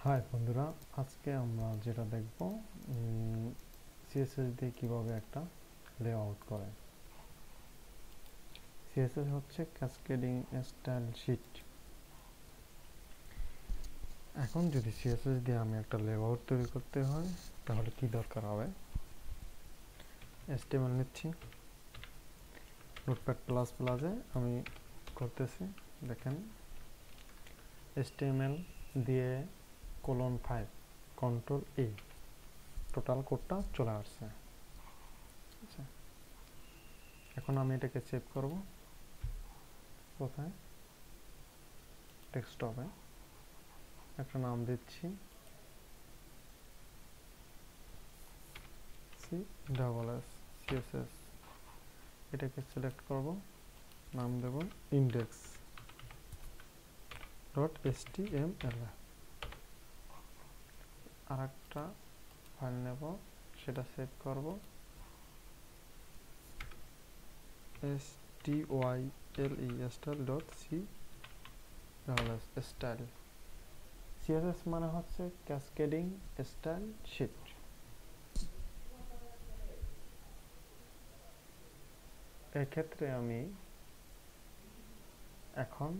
High বন্ধুরা, আজকে আমরা যেটা দেখব সিএসএস দিয়ে কিভাবে একটা লেআউট করে। সিএসএস হচ্ছে ক্যাসকেডিং স্টাইল শিট। এখন যদি সিএসএস দিয়ে আমি একটা লেআউট তৈরি করতে হয় তাহলে কি দরকার হবে? HTML নিচ্ছি, নোটপ্যাড প্লাস প্লাসে আমি করতেছি। দেখেন HTML দিয়ে :5 কন্ট্রোল E, টোটাল কোডটা চলে আসছে। আচ্ছা, এখন আমি এটাকে সেভ করব। কোথায়? ডেস্কটপে একটা নাম দিচ্ছি CSS। এটাকে সিলেক্ট করব, নাম দেব index.html। আর একটা ফাইল নেব, সেটা সেভ করব style.style। CSS মানে হচ্ছে ক্যাসকেডিং স্টাইল শিট। এক্ষেত্রে আমি এখন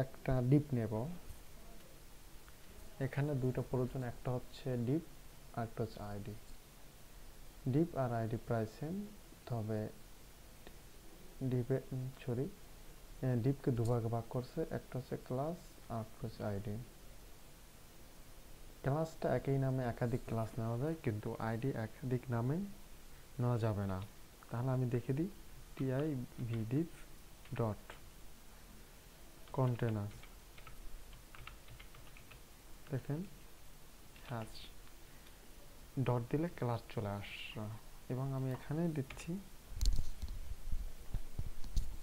একটা ডিপ নেব। এখানে দুইটা প্রয়োজন, একটা হচ্ছে ডিপ আর একটা হচ্ছে আইডি। ডিপ আর আইডি প্রায় সেম, তবে ডিপকে দুভাগে ভাগ করছে, একটা হচ্ছে ক্লাস আর একটা হচ্ছে আইডি। ক্লাসটা একই নামে একাধিক ক্লাস নেওয়া যায়, কিন্তু আইডি একাধিক নামে নেওয়া যাবে না। তাহলে আমি দেখে দিই tivdiv ডট কন্টেনার। দেখেন হ্যাশ ডট দিলে ক্লাস চলে আসছে, এবং আমি এখানে দিচ্ছি,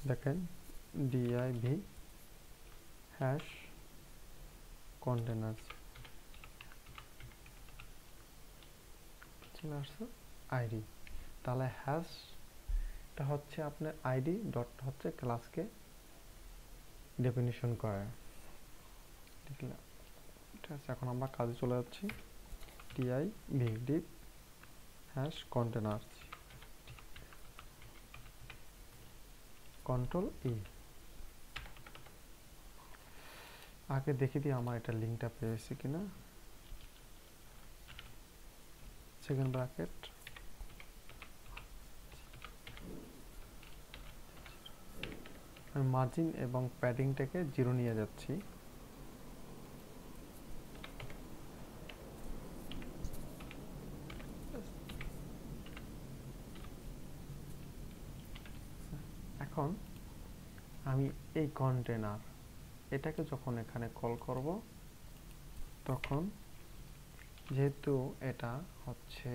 দেখেন div হ্যাশ কন্টেনার চলে আসছে আইডি। তাহলে হ্যাশটা হচ্ছে আপনার আইডি, ডটটা হচ্ছে ক্লাসকে ডেফিনিশন করে। ঠিক আছে, এখন আমরা কাজে চলে যাচ্ছি। tivdiv hash container, control E। আগে দেখে দিই আমার এটা লিঙ্কটা পেয়েছি কিনা। সেকেন্ড ব্র্যাকেট, আমি মার্জিন এবং প্যাডিংটাকে 0 নিয়ে যাচ্ছি। এখন আমি এই কন্টেনার এটাকে যখন এখানে কল করব, তখন যেহেতু এটা হচ্ছে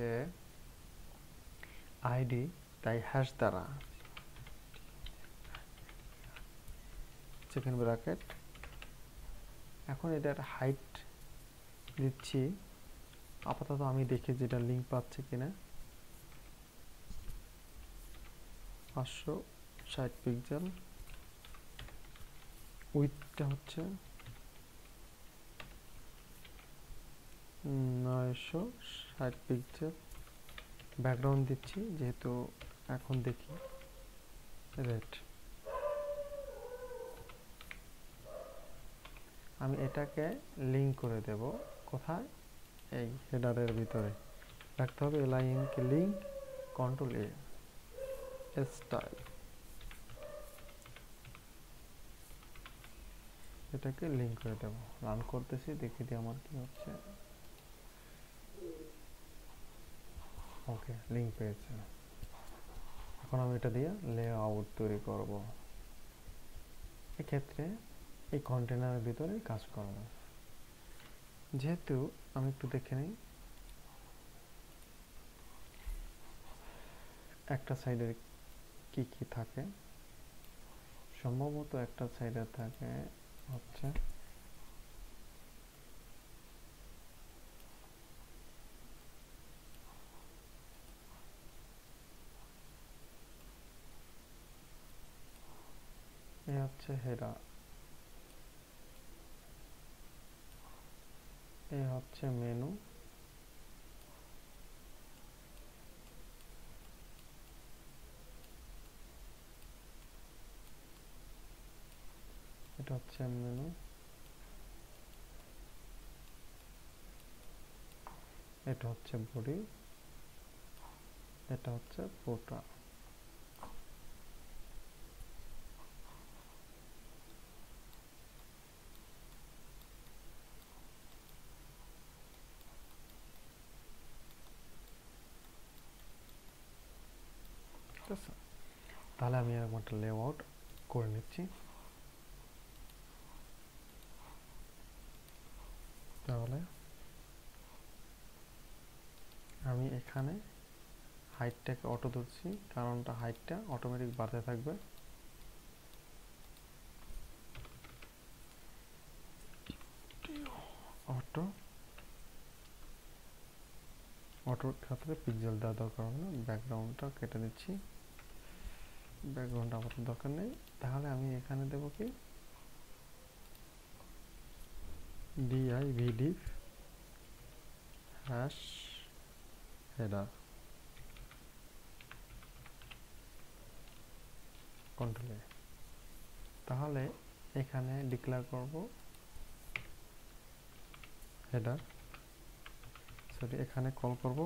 আইডি, তাই হ্যাশ দ্বারা সেকেন্ড ব্র্যাকেট। এখন এটার হাইট দিচ্ছি, আপাতত আমি দেখি যেটা লিঙ্ক পাচ্ছে কিনা। 560 পিক্সেল। উইডথটা হচ্ছে 960 পিক্সেল। ব্যাকগ্রাউন্ড দিচ্ছি, যেহেতু এখন দেখি রেড। আমি এটাকে লিঙ্ক করে দেব কোথায়? এই হেডারের ভিতরে রাখতে হবে। এলাইনকে লিঙ্ক, কন্ট্রোল A, স্টাইল। এটাকে লিঙ্ক করে দেব। রান করতেছি, দেখি দিই আমার কি হচ্ছে। ওকে, লিঙ্ক পেয়েছে। এখন আমি এটা দিয়ে লেআউট তৈরি করব। এক্ষেত্রে এই কন্টেনারের ভিতরে কাজ করব। যেহেতু আমি একটু দেখে নিই, একটা সাইডে কি কি থাকে। সম্ভবত একটা সাইডে থাকে হচ্ছে এ হচ্ছে হেডার। হচ্ছে মেনু, এটা হচ্ছে মেনু, এটা হচ্ছে বডি, এটা হচ্ছে ফুটার। ঠিক আছে, তাহলে আমি এরকম একটা লেআউট করে নিচ্ছি। তাহলে আমি এখানে হাইটটাকে অটো ধরছি, কারণটা হাইটটা অটোমেটিক বাড়তে থাকবে। অটোর ক্ষেত্রে পিক্সেল দেওয়া দরকার হবে না, ব্যাকগ্রাউন্ডটা কেটে দিচ্ছি, ব্যাকগ্রাউন্ড আমাদের দরকার নেই। তাহলে আমি এখানে দেবো কি div হ্যাশ হেডার, কন্ট্রোল এ। তাহলে এখানে ডিক্লেয়ার করব হেডার, সরি এখানে কল করব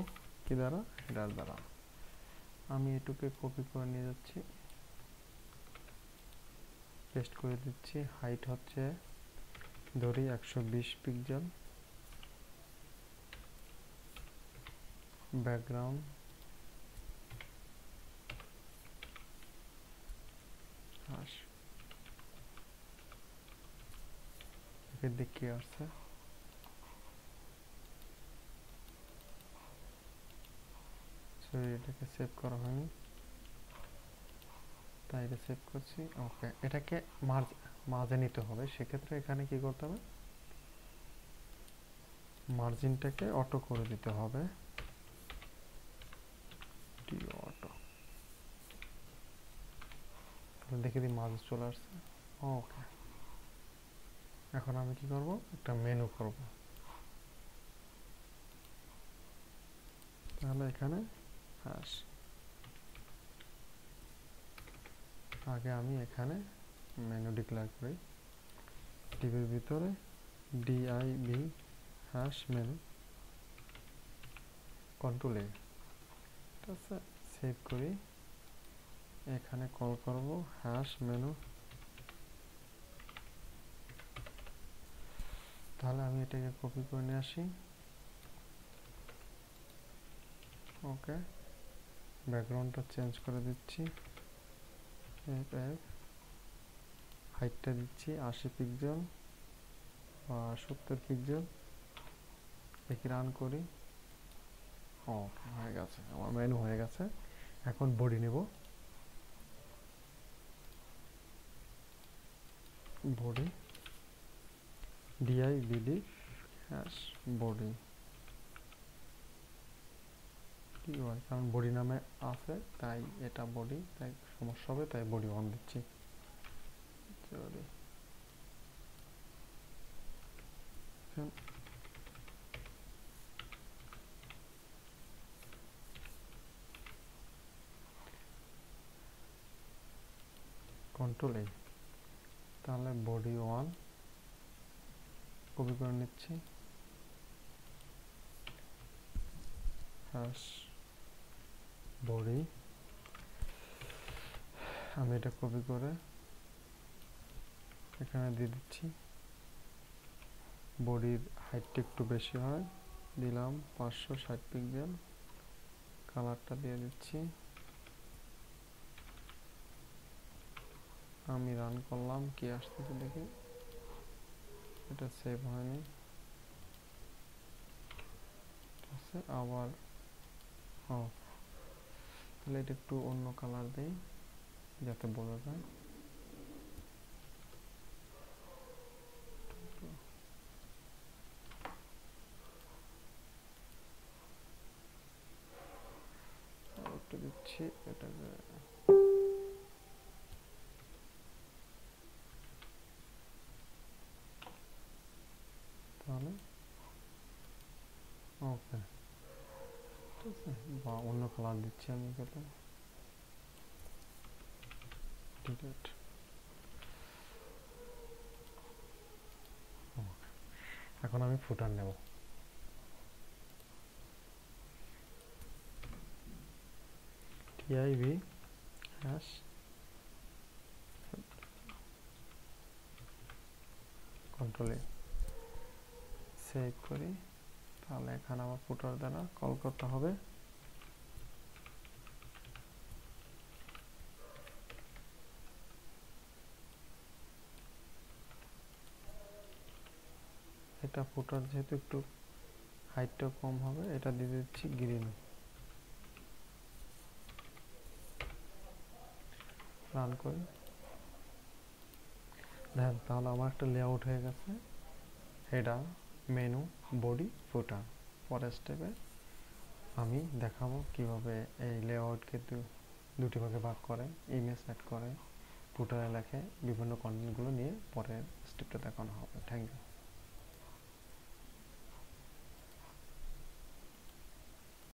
কি দ্বারা, হেডার দ্বারা। আমি এটুকে কপি করে নিয়ে যাচ্ছি, পেস্ট করে দিচ্ছি। হাইট হচ্ছে ধরি 120 পিক্সেল, ব্যাকগ্রাউন্ড হ্যাশ, এর দিক কি আসছে, সরি এটাকে সেভ করা হয়নি, তাই এটা সেভ করছি। ওকে, এটাকে মাঝে নিতে হবে, সেক্ষেত্রে এখানে কি করতে হবে, মার্জিনটাকে অটো করে দিতে হবে, অটো। দেখে দিই মাঝে চলে আসছে। ওকে, এখন আমি কি করব, একটা মেনু করব। তাহলে এখানে হ্যাশ, আগে আমি এখানে মেনু ডিক্লেয়ার করি, টিভির ভিতরে div হ্যাশ মেনু, কন্ট্রোল এ। ঠিক আছে, সেভ করি, এখানে কল করব হ্যাশ মেনু। তাহলে আমি এটাকে কপি করে নিয়ে আসি। ওকে, ব্যাকগ্রাউন্ডটা চেঞ্জ করে দিচ্ছি, হাইটটা দিচ্ছি 80 পিক্সেল বা 70 পিক্সেল, দেখি রান করি। ওকে, হয়ে গেছে, আমার মেনু হয়ে গেছে। এখন বডি নেব, বডি div হ্যাশ বডি, কি হয় কারণ বডি নামে আছে তাই এটা বডি, তাই সমস্যা হবে, তাই বডি অন দিচ্ছি। কন্ট্রোল এ, তাহলে বডি ওয়ান কপি করে নিচ্ছি, হ্যাশ বডি, আমি এটা কপি করে এখানে দিয়ে দিচ্ছি। বডির হাইটটা একটু বেশি হয়, দিলাম 560 পিক্সেল, কালারটা দিয়ে দিচ্ছি। আমি রান করলাম, কি আসতেছে দেখি, এটা সেভ হয়নি। ঠিক আছে, আবার তাহলে এটা একটু অন্য কালার দেই যাতে বোঝা যায়। একটু দিচ্ছি এটাকে, তাহলে ওকে, ঠিক আছে, বা অন্য কালার দিচ্ছি আমি গেলে ডিলিট। এখন আমি ফুটার নেব। টিআইভি হ্যাশ কন্ট্রোল এ সেভ করি। তাহলে এখানে আমার ফুটার দ্বারা কল করতে হবে। এটা ফুটার যেহেতু একটু হাইটটা কম হবে, এটা দিয়ে দিচ্ছি গ্রিন। রান করি, দেখেন তাহলে আমার একটা লেআউট হয়ে গেছে। হেডার, মেনু, বডি, ফুটার। পরের স্টেপে আমি দেখাবো কিভাবে এই লেআউটকে দুটি ভাগে ভাগ করে, ইমেজ অ্যাড করে, ফুটারে লেখে, বিভিন্ন কন্টেন্টগুলো নিয়ে পরের স্টেপটা দেখানো হবে। Thank you.